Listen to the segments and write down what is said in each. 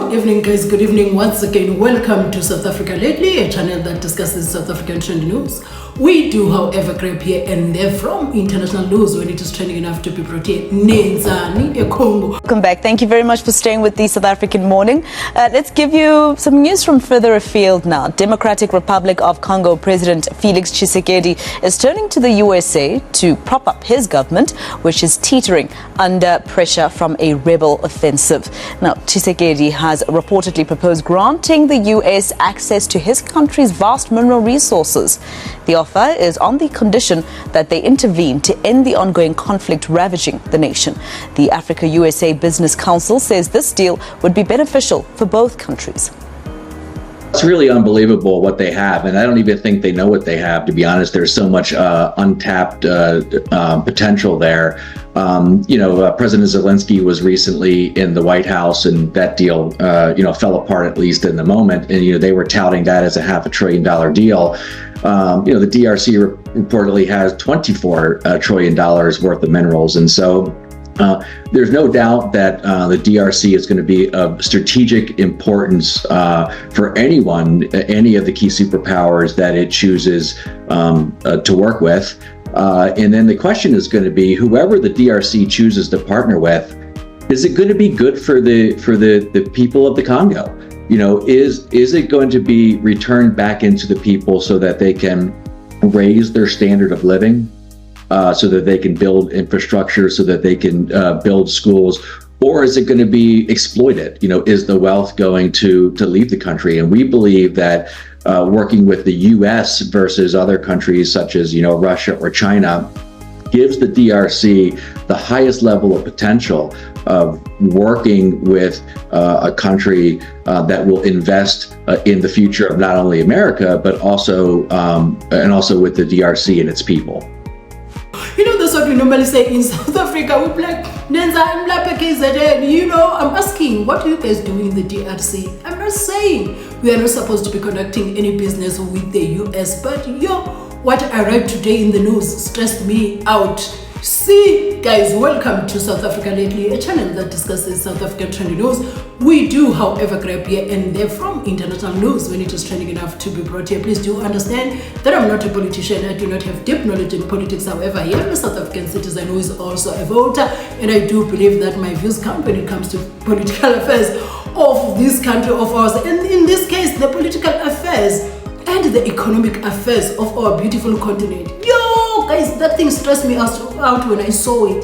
Good evening, guys. Good evening once again. Welcome to South Africa Lately, a channel that discusses South African trending news. We do, however, grab here and there from international news when it is trending enough to be brought here. NTSIKI, Congo. Welcome back. Thank you very much for staying with the South African Morning. Let's give you some news from further afield now. Democratic Republic of Congo President Felix Tshisekedi is turning to the USA to prop up his government, which is teetering under pressure from a rebel offensive. Now, Tshisekedi has reportedly proposed granting the US access to his country's vast mineral resources. The offer is on the condition that they intervene to end the ongoing conflict ravaging the nation. The Africa-USA Business Council says this deal would be beneficial for both countries. It's really unbelievable what they have, and I don't even think they know what they have, to be honest. There's so much untapped potential there. President Zelensky was recently in the White House, and that deal, fell apart, at least in the moment. And, they were touting that as a $500 billion deal. The DRC reportedly has $24 trillion worth of minerals. And so there's no doubt that the DRC is going to be of strategic importance for anyone, any of the key superpowers that it chooses to work with. And then the question is going to be, whoever the DRC chooses to partner with, is it going to be good for the people of the Congo? Is it going to be returned back into the people so that they can raise their standard of living, so that they can build infrastructure, so that they can build schools? Or is it going to be exploited? Is the wealth going to leave the country? And we believe that working with the US versus other countries such as, Russia or China gives the DRC the highest level of potential of working with a country that will invest in the future of not only America, but also with the DRC and its people. That's what we normally say in South Africa. We're like, I'm asking, what are you guys doing in the DRC? I'm not saying we are not supposed to be conducting any business with the US, but what I read today in the news stressed me out. See, guys, welcome to South Africa Lately, a channel that discusses South African trending news. We do, however, grab here and there from international news when it is trending enough to be brought here. Please do understand that I'm not a politician. I do not have deep knowledge in politics. However, I am a South African citizen who is also a voter, and I do believe that my views count when it comes to political affairs of this country of ours, and in this case, the political affairs and the economic affairs of our beautiful continent. Guys, that thing stressed me out when I saw it.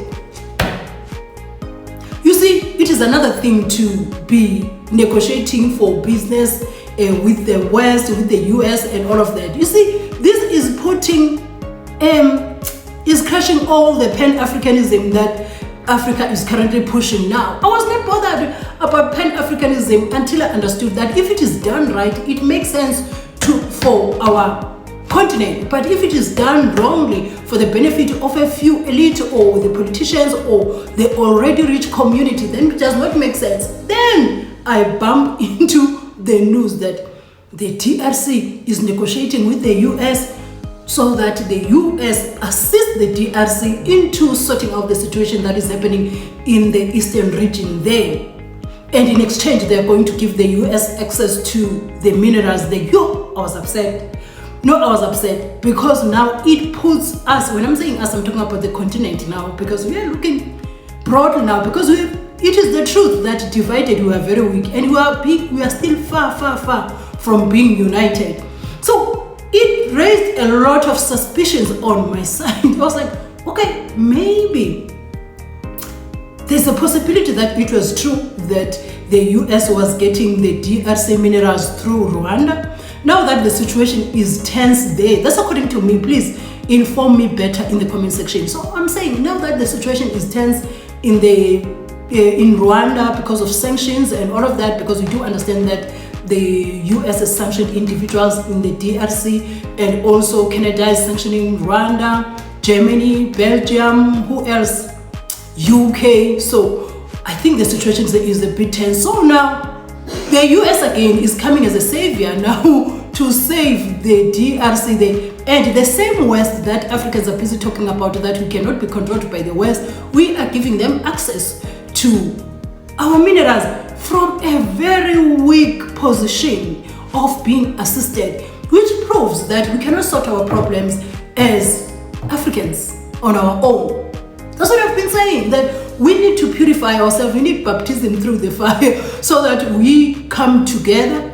You see, it is another thing to be negotiating for business with the West, with the US and all of that. You see, this is is crushing all the Pan-Africanism that Africa is currently pushing now. I was not bothered about Pan-Africanism until I understood that if it is done right, it makes sense for our continent. But if it is done wrongly for the benefit of a few elite or the politicians or the already rich community, then it does not make sense. Then I bump into the news that the DRC is negotiating with the US so that the US assists the DRC into sorting out the situation that is happening in the eastern region there. And in exchange, they are going to give the US access to the minerals there. I was upset. No, I was upset because now it puts us, when I'm saying us, I'm talking about the continent now, because we are looking broad now, because it is the truth that divided we are very weak, and we are still far from being united. So it raised a lot of suspicions on my side. I was like, okay, maybe there's a possibility that it was true that the US was getting the DRC minerals through Rwanda. Now that the situation is tense there, that's according to me. Please inform me better in the comment section. So I'm saying, now that the situation is tense in Rwanda because of sanctions and all of that, because we do understand that the US has sanctioned individuals in the DRC, and also Canada is sanctioning Rwanda, Germany, Belgium, who else? UK. So I think the situation is a bit tense. So now the US again is coming as a savior now to save the DRC and the same West that Africans are busy talking about, that we cannot be controlled by the West. We are giving them access to our minerals from a very weak position of being assisted, which proves that we cannot sort our problems as Africans on our own. That's what I've been saying, that we need to purify ourselves, we need baptism through the fire so that we come together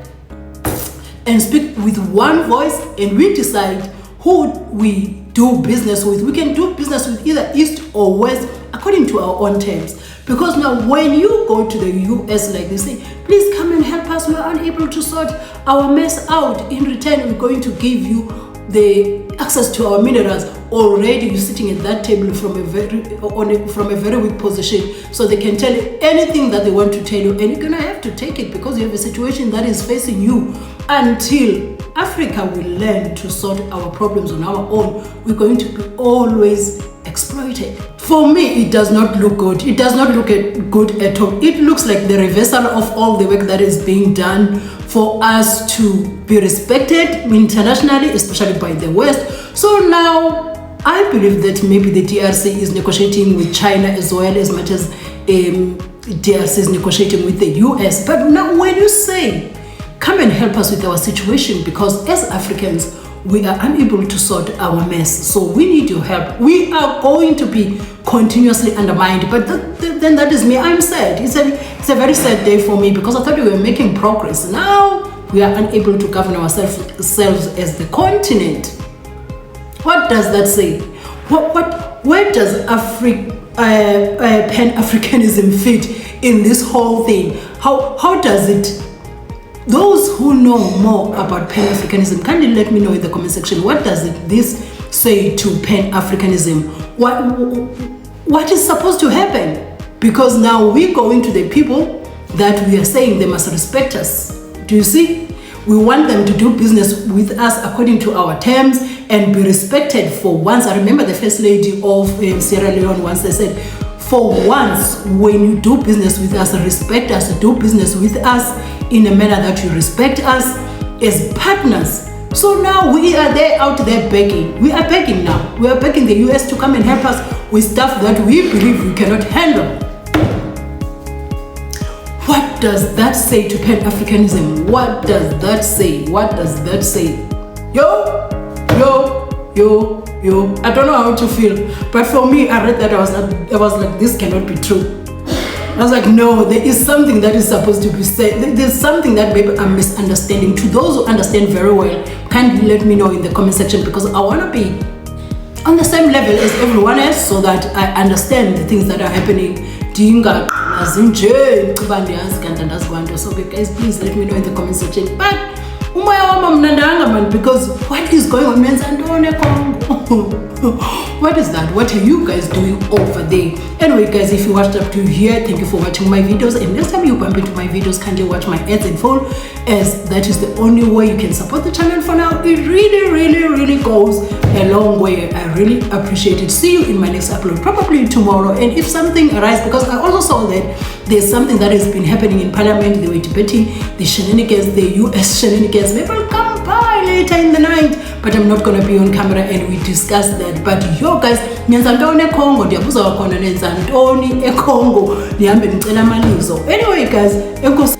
and speak with one voice and we decide who we do business with. We can do business with either East or West according to our own terms. Because now when you go to the US like this, say, please come and help us, we are unable to sort our mess out. In return, we're going to give you the access to our minerals. Already you're sitting at that table from a very weak position, so they can tell you anything that they want to tell you, and you're gonna have to take it because you have a situation that is facing you. Until Africa will learn to sort our problems on our own, we're going to be always exploited. For me, it does not look good. It does not look good at all. It looks like the reversal of all the work that is being done for us to be respected internationally, especially by the West. So now I believe that maybe the DRC is negotiating with China as well, as much as DRC is negotiating with the US. But now when you say, come and help us with our situation, because as Africans, we are unable to sort our mess. So we need your help. We are going to be continuously undermined. But then that is me. I'm sad. It's a very sad day for me because I thought we were making progress. Now we are unable to govern ourselves as the continent. What does that say? Where does Pan-Africanism fit in this whole thing? How does it? Those who know more about Pan-Africanism, kindly let me know in the comment section. What does this say to Pan-Africanism? What is supposed to happen? Because now we go into the people that we are saying they must respect us. Do you see? We want them to do business with us according to our terms and be respected for once. I remember the first lady of Sierra Leone once, they said, for once, when you do business with us, respect us, do business with us in a manner that you respect us as partners. So now we are there out there begging. We are begging now. We are begging the US to come and help us with stuff that we believe we cannot handle. What does that say to Pan-Africanism? What does that say? What does that say? Yo. I don't know how to feel, but for me, I read that I was like, this cannot be true. I was like, no, there is something that is supposed to be said. There's something that maybe I'm misunderstanding. To those who understand very well, kindly let me know in the comment section, because I want to be on the same level as everyone else so that I understand the things that are happening. So guys, please let me know in the comment section. But because what is going on? What is that? What are you guys doing over there? Anyway guys, if you watched up to here, thank you for watching my videos, and next time you bump into my videos, kindly watch my ads in full, as that is the only way you can support the channel for now. It really goes a long way. I really appreciate it. See you in my next upload, probably tomorrow. And if something arises, because I also saw that there's something that has been happening in Parliament, they were debating the shenanigans, the US shenanigans. Maybe I'll come by later in the night, but I'm not gonna be on camera and we discuss that. But yo guys, anyway guys,